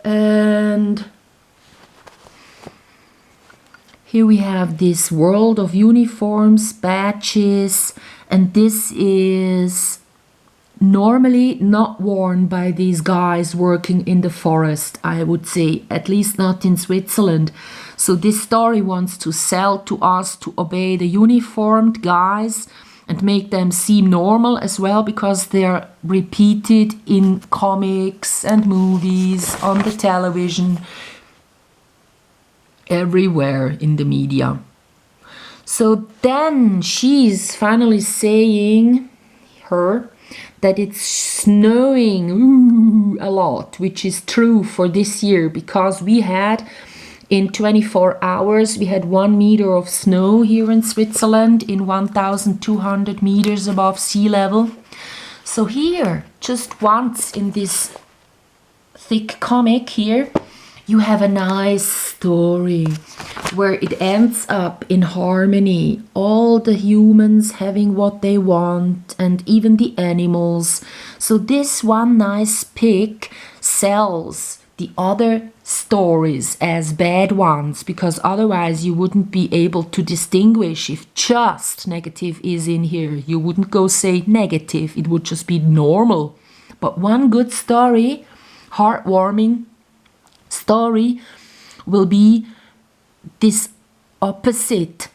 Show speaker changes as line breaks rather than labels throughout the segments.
And here we have this world of uniforms, badges, and this is normally not worn by these guys working in the forest, I would say, at least not in Switzerland. So this story wants to sell to us to obey the uniformed guys and make them seem normal as well, because they're repeated in comics and movies, on the television, everywhere in the media. So then she's finally saying that it's snowing a lot, which is true for this year, because we had in 24 hours we had 1 meter of snow here in Switzerland, in 1,200 meters above sea level. So here, just once in this thick comic here, you have a nice story where it ends up in harmony. All the humans having what they want, and even the animals. So this one nice pig sells the other stories as bad ones, because otherwise you wouldn't be able to distinguish if just negative is in here. You wouldn't go say negative, it would just be normal. But one good story, heartwarming story, will be this opposite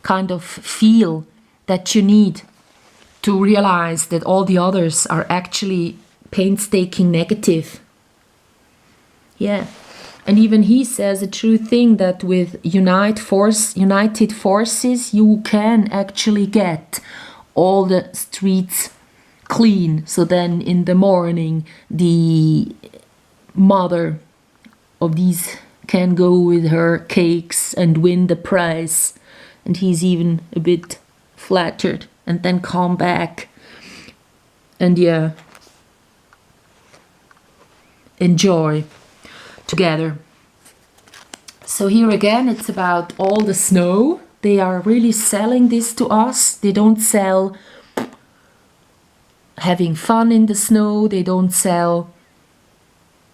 kind of feel that you need to realize that all the others are actually painstaking negative. Yeah, and even he says a true thing, that with united forces you can actually get all the streets clean. So then in the morning the mother of these can go with her cakes and win the prize, and he's even a bit flattered, and then come back and enjoy together. So here again it's about all the snow. They are really selling this to us. They don't sell having fun in the snow, they don't sell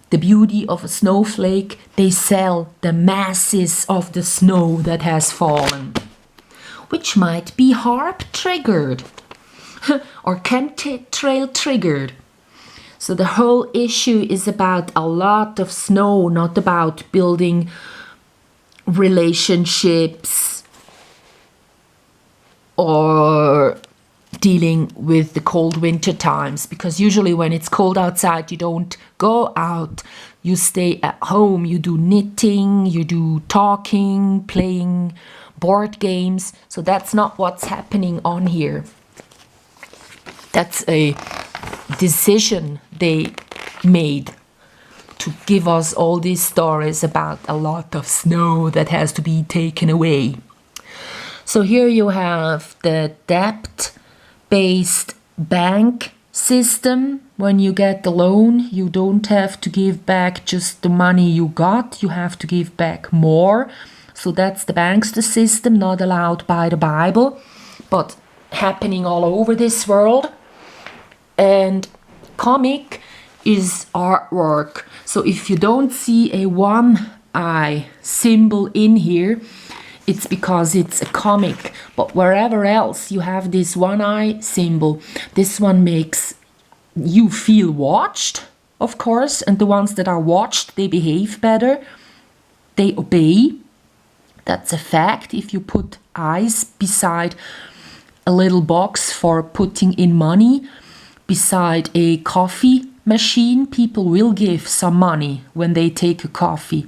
the beauty of a snowflake, they sell the masses of the snow that has fallen, which might be harp triggered or chemtrail triggered. So the whole issue is about a lot of snow, not about building relationships or dealing with the cold winter times, because usually when it's cold outside you don't go out, you stay at home, you do knitting, you do talking, playing board games. So that's not what's happening on here. That's a decision they made to give us all these stories about a lot of snow that has to be taken away. So here you have the debt-based bank system. When you get the loan, you don't have to give back just the money you got, you have to give back more. So that's the bankster system, not allowed by the Bible, but happening all over this world. And comic is artwork. So if you don't see a one eye symbol in here, it's because it's a comic. But wherever else you have this one eye symbol, this one makes you feel watched, of course, and the ones that are watched, they behave better, they obey. That's a fact. If you put eyes beside a little box for putting in money, beside a coffee machine, people will give some money when they take a coffee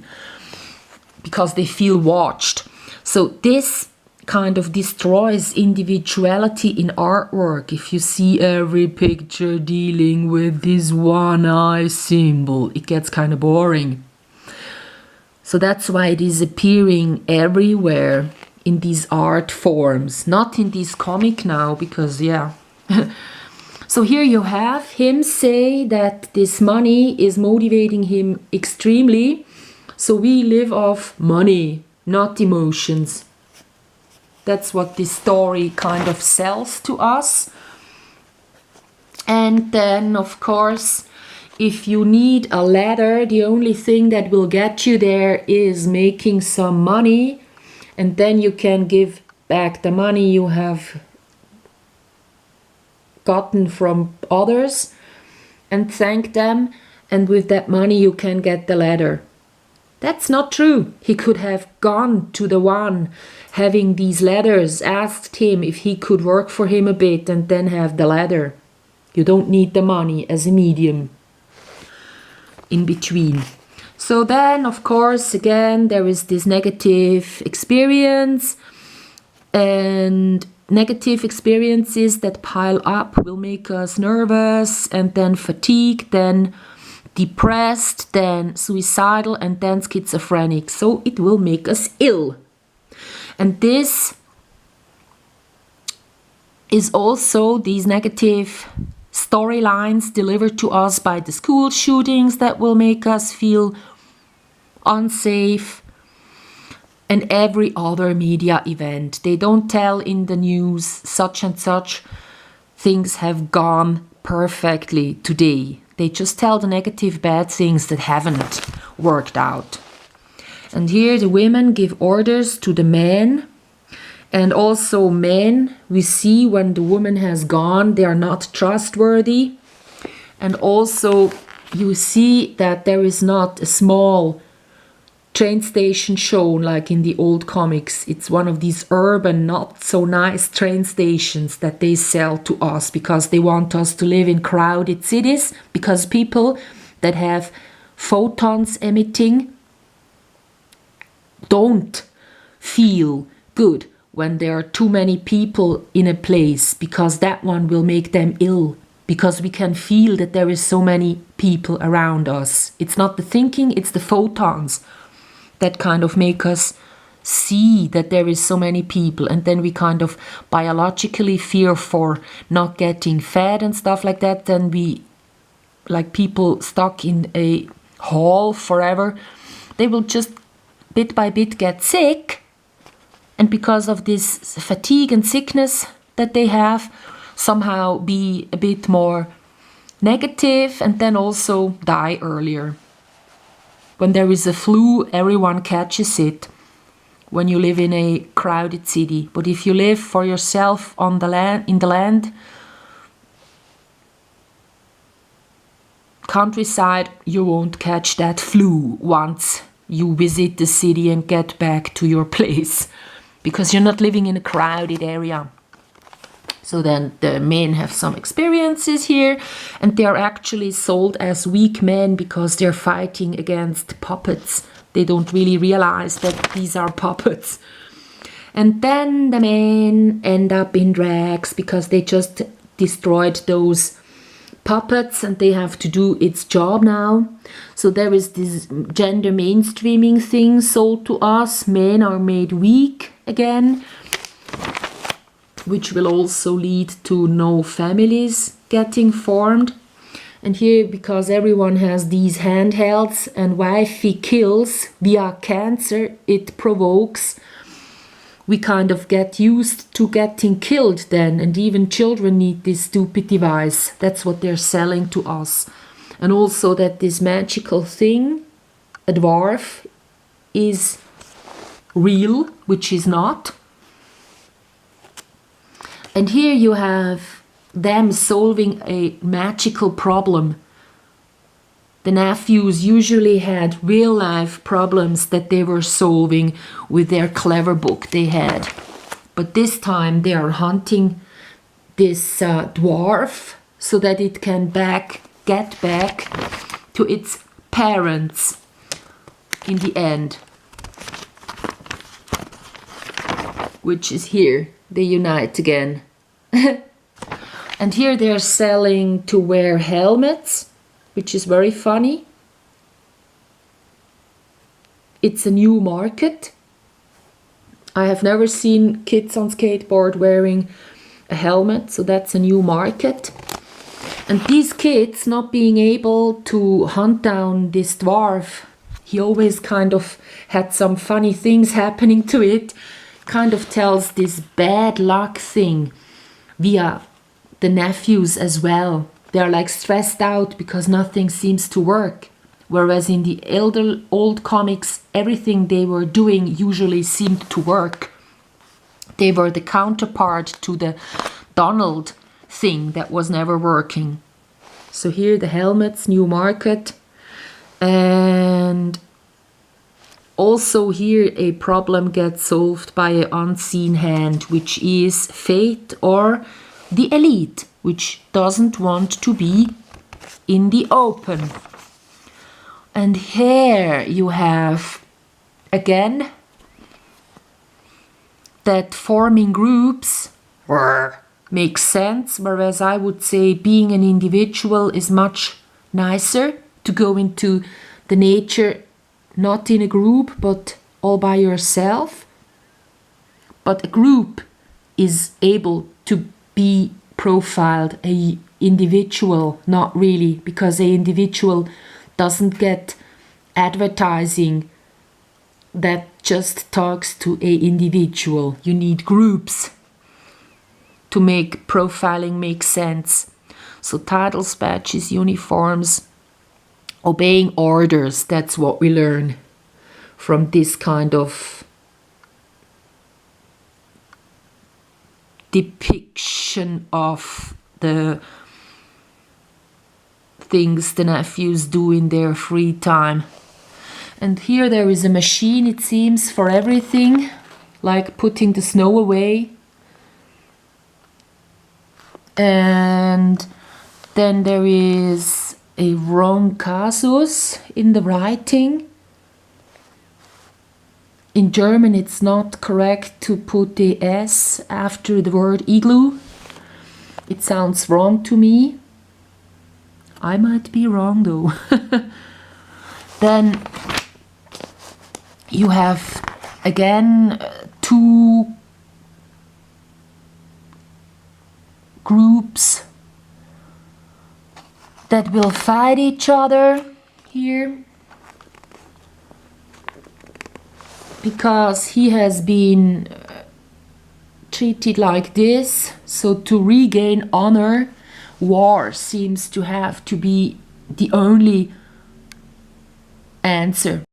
because they feel watched. So this kind of destroys individuality in artwork. If you see every picture dealing with this one eye symbol, it gets kind of boring. So that's why it is appearing everywhere in these art forms, not in this comic now, because yeah. So here you have him say that this money is motivating him extremely. So we live off money, not emotions. That's what this story kind of sells to us. And then, of course, if you need a ladder, the only thing that will get you there is making some money, and then you can give back the money you have gotten from others and thank them, and with that money you can get the ladder. That's not true. He could have gone to the one having these ladders, asked him if he could work for him a bit, and then have the ladder. You don't need the money as a medium in between. So then, of course, again, there is this negative experience, and negative experiences that pile up will make us nervous, and then fatigued, then depressed, then suicidal, and then schizophrenic. So it will make us ill. And this is also these negative storylines delivered to us by the school shootings that will make us feel unsafe, and every other media event. They don't tell in the news such and such things have gone perfectly today. They just tell the negative bad things that haven't worked out. And here the women give orders to the men. And also men, we see when the woman has gone, they are not trustworthy. And also you see that there is not a small train station shown like in the old comics. It's one of these urban, not so nice train stations that they sell to us because they want us to live in crowded cities, because people that have photons emitting don't feel good when there are too many people in a place, because that one will make them ill, because we can feel that there is so many people around us. It's not the thinking, it's the photons that kind of make us see that there is so many people, and then we kind of biologically fear for not getting fed and stuff like that. Then we, like people stuck in a hall forever, they will just bit by bit get sick, and because of this fatigue and sickness that they have, somehow be a bit more negative, and then also die earlier. When there is a flu, everyone catches it when you live in a crowded city. But if you live for yourself on the land, in the land, countryside, you won't catch that flu once you visit the city and get back to your place, because you're not living in a crowded area. So then the men have some experiences here, and they are actually sold as weak men because they're fighting against puppets. They don't really realize that these are puppets. And then the men end up in drags because they just destroyed those puppets and they have to do its job now. So there is this gender mainstreaming thing sold to us. Men are made weak again, which will also lead to no families getting formed. And here, because everyone has these handhelds and wifey kills via cancer it provokes, we kind of get used to getting killed then, and even children need this stupid device. That's what they're selling to us. And also that this magical thing, a dwarf, is real, which is not. And here you have them solving a magical problem. The nephews usually had real life problems that they were solving with their clever book they had. But this time they are hunting this dwarf so that it can get back to its parents in the end. Which is here. They unite again. And here they're selling to wear helmets, which is very funny. It's a new market. I have never seen kids on skateboard wearing a helmet, so that's a new market. And these kids not being able to hunt down this dwarf, he always kind of had some funny things happening to it, kind of tells this bad luck thing via the nephews as well. They're like stressed out because nothing seems to work. Whereas in the old comics, everything they were doing usually seemed to work. They were the counterpart to the Donald thing that was never working. So here the helmets, new market. And also here a problem gets solved by an unseen hand, which is fate or the elite, which doesn't want to be in the open. And here you have, again, that forming groups makes sense, whereas I would say being an individual is much nicer, to go into the nature, not in a group, but all by yourself. But a group is able to be profiled, a individual not really, because a individual doesn't get advertising that just talks to a individual. You need groups to make profiling make sense. So titles, badges, uniforms, obeying orders, that's what we learn from this kind of depiction of the things the nephews do in their free time. And here there is a machine, it seems, for everything, like putting the snow away. And then there is a wrong casus in the writing. In German it's not correct to put the S after the word igloo. It sounds wrong to me. I might be wrong though. Then you have again two groups that will fight each other here, because he has been treated like this. So to regain honor, war seems to have to be the only answer.